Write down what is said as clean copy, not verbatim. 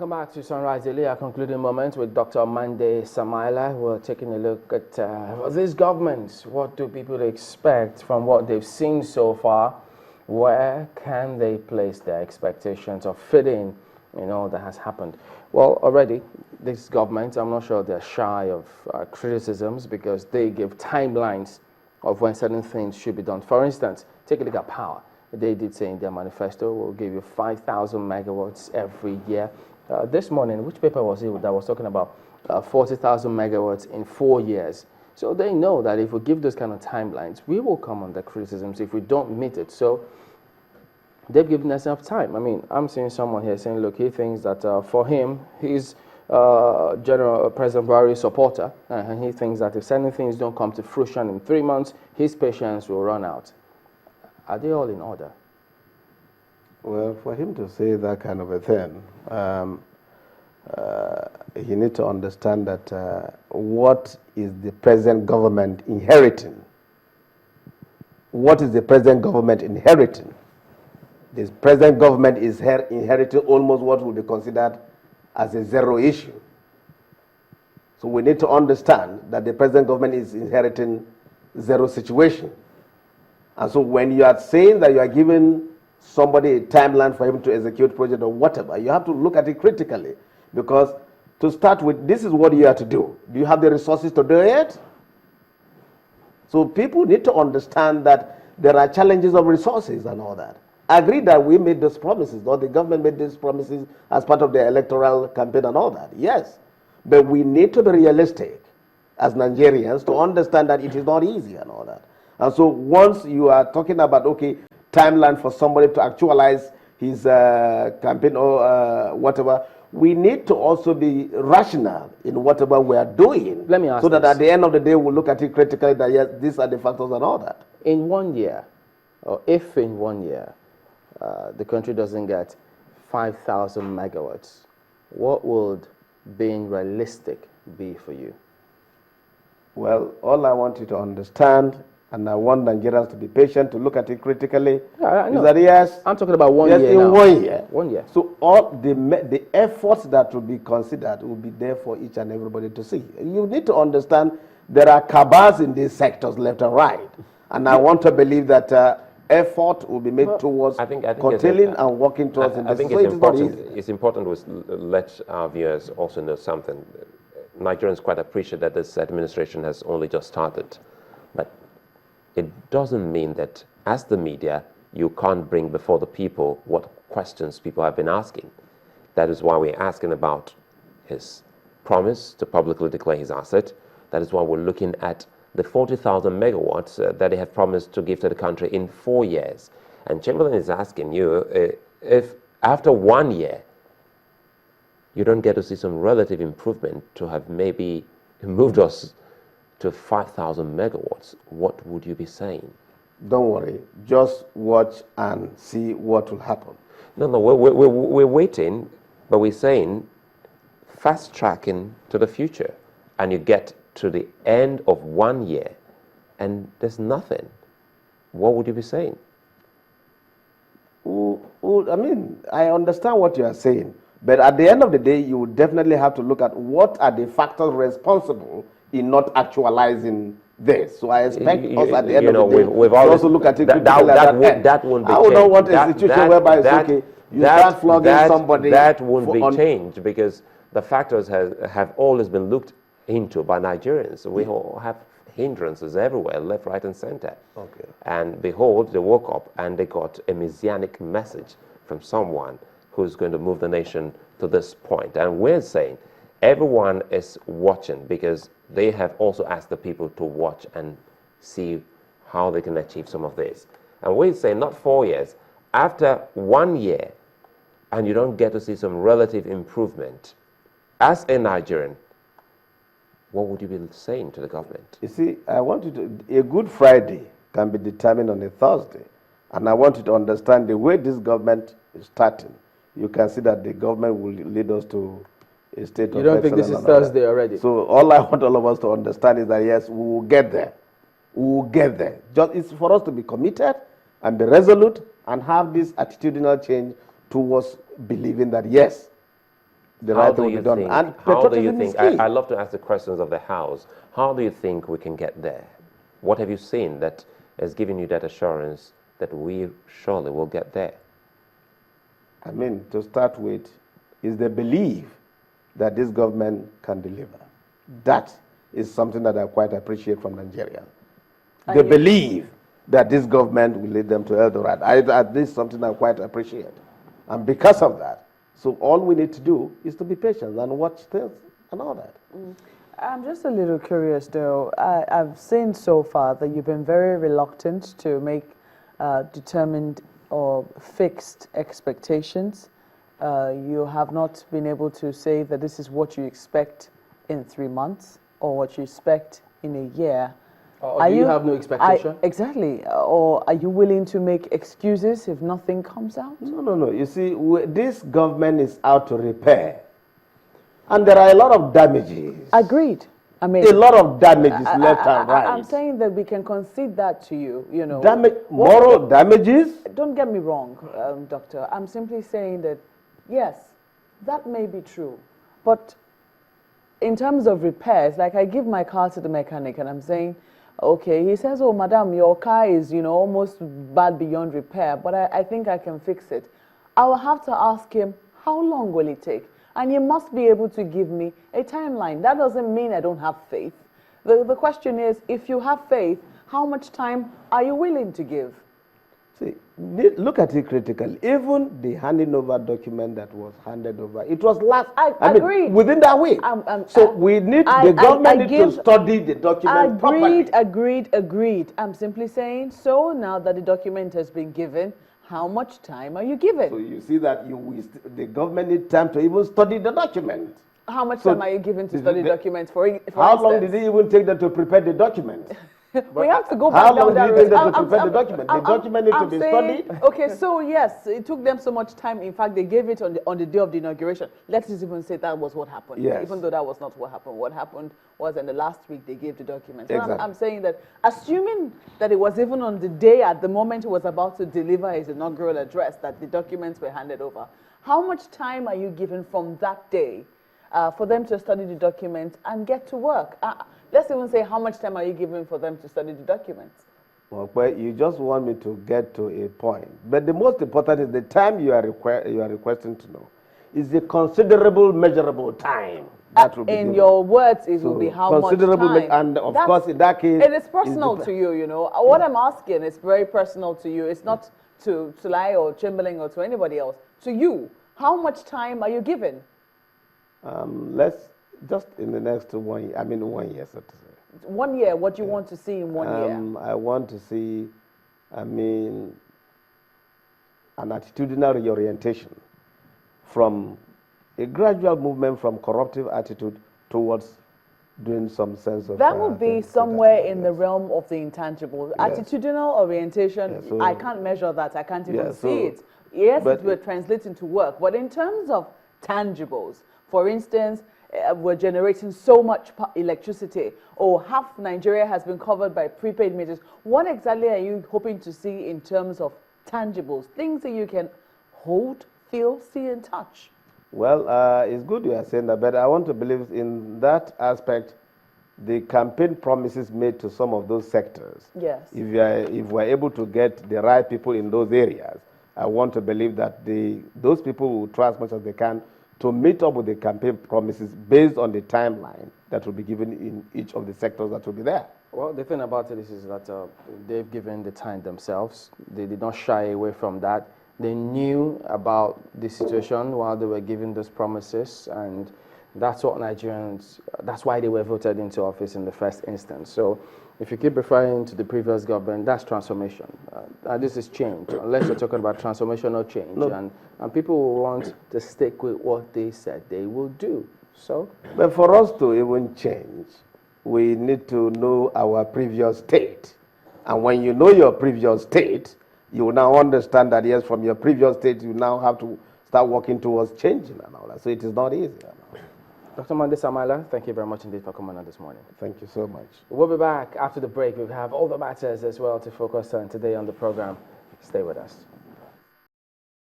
Welcome back to Sunrise Daily, our concluding moment with Dr. Mande Samaila. We're taking a look at this government. What do people expect from what they've seen so far? Where can they place their expectations of fitting in all that has happened? Well, already, this government, I'm not sure they're shy of criticisms because they give timelines of when certain things should be done. For instance, take a look at power. They did say in their manifesto, we'll give you 5,000 megawatts every year. This morning, which paper was it that was talking about 40,000 megawatts in 4 years? So they know that if we give those kind of timelines, we will come under criticisms if we don't meet it. So they've given us enough time. I mean, I'm seeing someone here saying, look, he thinks that for him, he's General President Buhari's supporter, and he thinks that if certain things don't come to fruition in 3 months, his patience will run out. Are they all in order? Well, for him to say that kind of a thing, he needs to understand that what is the present government inheriting? What is the present government inheriting? This present government is inheriting almost what would be considered as a zero issue. So we need to understand that the present government is inheriting zero situation. And so when you are saying that you are giving somebody a timeline for him to execute project or whatever, you have to look at it critically, because to start with, this is what you have to do. Do you have the resources to do it? So people need to understand that there are challenges of resources and all that. I agree that we made those promises, or the government made these promises as part of the electoral campaign and all that, yes. But we need to be realistic as Nigerians to understand that it is not easy and all that. And so once you are talking about, okay, timeline for somebody to actualize his campaign or whatever, we need to also be rational in whatever we are doing. Let me ask so that at the end of the day, we'll look at it critically that, yes, these are the factors and all that. In 1 year, or if in 1 year, the country doesn't get 5,000 megawatts, what would being realistic be for you? Well, all I want you to understand, and I want Nigerians to be patient, to look at it critically, is that yes, I'm talking about 1 yes, year in now. 1 year. 1 year. So all the efforts that will be considered will be there for each and everybody to see. You need to understand there are cabals in these sectors left and right. And I want to believe that effort will be made towards curtailing and working towards it. I think it's important to let our viewers also know something. Nigerians quite appreciate that this administration has only just started. But it doesn't mean that as the media, you can't bring before the people what questions people have been asking. That is why we're asking about his promise to publicly declare his asset. That is why we're looking at the 40,000 megawatts that they have promised to give to the country in 4 years. And Chamberlain is asking you, if after 1 year, you don't get to see some relative improvement to have maybe moved us to 5,000 megawatts, what would you be saying? Don't worry, just watch and see what will happen. No, we're waiting, but we're saying fast tracking to the future, and you get to the end of 1 year and there's nothing. What would you be saying? I mean, I understand what you are saying, but at the end of the day, you would definitely have to look at what are the factors responsible in not actualizing this. So I expect us at the end of the day we've also look at it that won't be changed. I would not want a situation whereby it's okay, you start flogging somebody. That won't be changed because the factors have always been looked into by Nigerians. We all have hindrances everywhere, left, right, and center. Okay. And behold, they woke up and they got a messianic message from someone who's going to move the nation to this point. And we're saying everyone is watching because they have also asked the people to watch and see how they can achieve some of this. And we say not 4 years, after 1 year, and you don't get to see some relative improvement, as a Nigerian, what would you be saying to the government? You see, I want you to, a Good Friday can be determined on a Thursday. And I want you to understand the way this government is starting. You can see that the government will lead us to a state of excellence. You don't think this is Thursday already? So all I want all of us to understand is that, yes, we will get there. We will get there. Just, it's for us to be committed and be resolute and have this attitudinal change towards believing that, yes, the right thing will be done. And patriotism is key. I love to ask the questions of the House. How do you think we can get there? What have you seen that has given you that assurance that we surely will get there? I mean, to start with, is the belief that this government can deliver. That is something that I quite appreciate from Nigeria. The belief that this government will lead them to El Dorado. This is something I quite appreciate. And because of that, so all we need to do is to be patient and watch things and all that. I'm just a little curious, though. I've seen so far that you've been very reluctant to make determined or fixed expectations. You have not been able to say that this is what you expect in 3 months or what you expect in a year. Or do you have no expectation? Exactly. Or are you willing to make excuses if nothing comes out? No. You see, this government is out to repair. And there are a lot of damages. Agreed. I mean, a lot of damages left and right. I'm saying that we can concede that to you, you know. Moral damages? Don't get me wrong, Doctor. I'm simply saying that, yes, that may be true. But in terms of repairs, like I give my car to the mechanic and I'm saying, okay, he says, oh, madam, your car is, you know, almost bad beyond repair, but I think I can fix it. I will have to ask him, how long will it take? And you must be able to give me a timeline. That doesn't mean I don't have faith. The question is, if you have faith, how much time are you willing to give? See, look at it critically. Even the handing over document that was handed over, it was agreed. Mean, within that week. So we need, the government needs to study the document properly. Agreed. I'm simply saying, so now that the document has been given, how much time are you given? So you see that the government needs time to even study the document. How much time are you given to study documents for how long did it even take them to prepare the document? We have to go back down that road. How long did it take them to prepare the document? The document needs to be studied. Okay, so yes, it took them so much time. In fact, they gave it on the day of the inauguration. Let's just even say that was what happened. Yes. Even though that was not what happened. What happened was in the last week they gave the documents. Exactly. I'm saying that, assuming that it was even on the day at the moment he was about to deliver his inaugural address that the documents were handed over, how much time are you given from that day for them to study the documents and get to work? Let's even say, how much time are you giving for them to study the documents? Well, you just want me to get to a point. But the most important is the time you are requesting to know. Is the considerable, measurable time that will be in given. Your words, it will be how much time. And of course, in that case, it is personal to you. You know what I'm asking is very personal to you. It's not to Sulai or Chamberlain or to anybody else. To you, how much time are you given? Let's just in the next 1 year. I mean, 1 year, so to say. 1 year. What do you want to see in 1 year? I want to see, an attitudinal reorientation from a gradual movement from corruptive attitude towards doing some sense of... That would be somewhere in the realm of the intangible. Yes. Attitudinal orientation, yes, so I can't measure that. I can't even see it. Yes, it will translate into work. But in terms of tangibles, for instance, we're generating so much electricity, or half Nigeria has been covered by prepaid meters. What exactly are you hoping to see in terms of tangibles, things that you can hold, feel, see, and touch? Well, it's good you are saying that, but I want to believe in that aspect, the campaign promises made to some of those sectors. Yes. If we're able to get the right people in those areas, I want to believe that those people will try as much as they can to meet up with the campaign promises based on the timeline that will be given in each of the sectors that will be there. Well, the thing about it is that they've given the time themselves. They did not shy away from that. They knew about the situation while they were giving those promises, and that's what Nigerians, that's why they were voted into office in the first instance. So if you keep referring to the previous government, that's transformation. This is change, unless you're talking about transformational change. No. And people will want to stick with what they said they will do. So, but for us to even change, we need to know our previous state. And when you know your previous state, you will now understand that, yes, from your previous state, you now have to start working towards changing and all that. So it is not easy. Dr. Mande Samaila, thank you very much indeed for coming on this morning. Thank you so much. We'll be back after the break. We have all the matters as well to focus on today on the program. Stay with us.